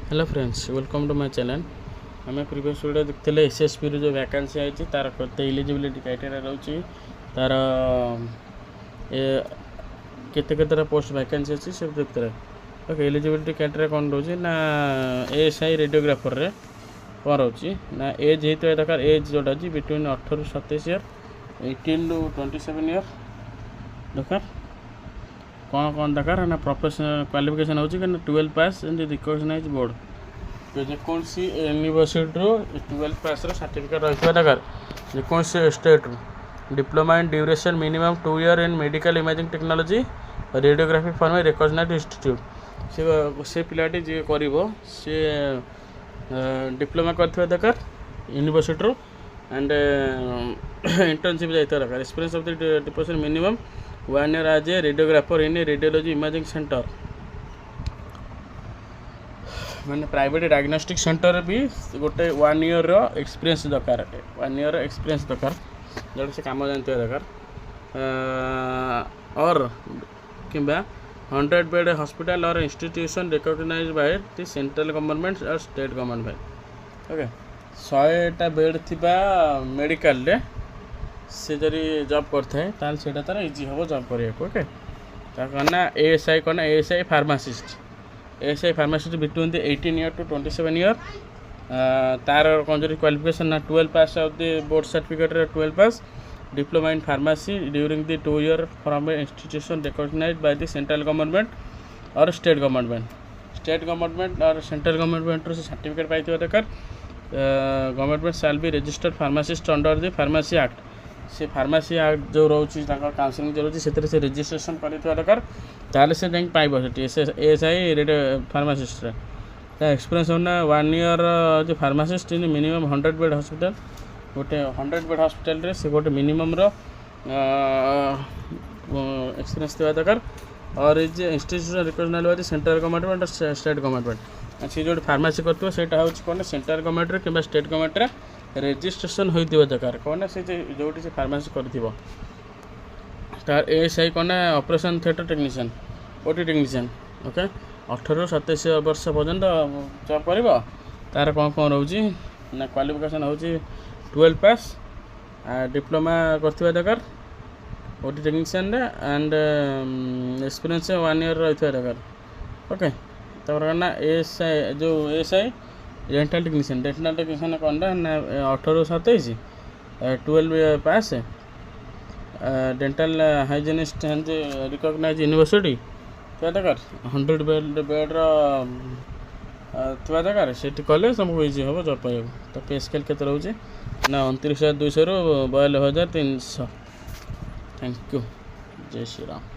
Hello friends, welcome to my channel. आम previous video देखते SSP जो वैकेंसी आई तार एलिजिबिलिटी क्राइटेरिया रोचे तार केते पोस्ट वैकेंसी अच्छी सब देखते ओके। एलिजिबिलिटी क्राइटेरिया कौन रोचे ना एएसआई रेडियोग्राफर रे कौन रोचे ना एज होता है दरकार एज जोटा जी बिटवीन 18 ରୁ 27 ईयर 18 ରୁ 27 ईयर दरकार। कौन दरकार है ना प्रोफेशनल क्वालिफिकेशन होची कि 12 पास एंड रिकॉग्नाइज बोर्ड जेकोसी यूनिवर्सिटी रो 12 पास रो सर्टिफिकेट रही दरकार। जेकोसी स्टेट रो diploma in duration minimum 2 year in medical imaging technology radiography for recognise institute से पिलाटी जे करिवो से डिप्लोमा करथिबा दरकार यूनिवर्सिटी रो एंड इंटर्नशिप जाइता दरकार। Experience of the deposition minimum 1 year as a radiographer in radiology imaging centre मैंने private diagnostic centre भी गोटे 1 year experience दरकार 1 ईयर एक्सपीरियंस दरकार जो से काम जानते दरकार और किंबा 100 बेड हॉस्पिटल और institution recognised by the central government और स्टेट गवर्नमेंट। ओके 100टा बेड थिबा मेडिकल रे से जरी जॉब करता है ताल सेटा तार इजी हम जॉब करिया। ओके ना एएसआई कौन ASI pharmacist between the 18 year to 27 year तार कौन जरी क्वालिफिकेशन ना 12 pass of the board certificate 12 pass diploma in pharmacy during the 2 year from institution recognised by the central government और state government और central government से certificate पाई दरकार। Government shall be registered pharmacist under the pharmacy act से pharmacy act जो रोचे counselling जो रोचे से रजिस्ट्रेशन कर दरकार ताले से जाए पाइब एएसआई रेडियो फार्मासिस्ट एक्सपीरियंस होना 1 ईयर जो फार्मासिस्ट इन मिनिमम 100 बेड हॉस्पिटल गोटे 100 बेड हॉस्पिटल से गोटे मिनिमम एक्सपीरियंस थी दरकार और ये institution recognised by central government और स्टेट गवर्नमेंट से जो फार्मेसी करते हो कौन सेंट्रल गवर्नमेंट कि स्टेट गवर्नमेंट रेजिस्ट्रेशन होता दरकार कौन से जो से फार्मेसी कर तार एएसआई कौन operation theatre technician OT technician. Okay 18 ରୁ 27 वर्ष पर्यंत जॉब कर तार कौन रोचे ना क्वालिफिकेशन होची 12 पास डिप्लोमा करथिबा दरकार OT technician and experience 1 year रही दरकार। ओके तापर ना एएसआई जो एएसआई डेंटल टेक्नीशियन कौन ना 18 ରୁ 27 12 पास डेंटल हाइजीनिस्ट रिकॉग्नाइज यूनिवर्सिटी थोड़ा दरकार 100 बेड थोड़ा दरकार से कले सबको इजी हम जॉब पाइबा। तो पे स्केल के रोचे ना 29,200 ରୁ 42,300। Thank you. जय श्री राम।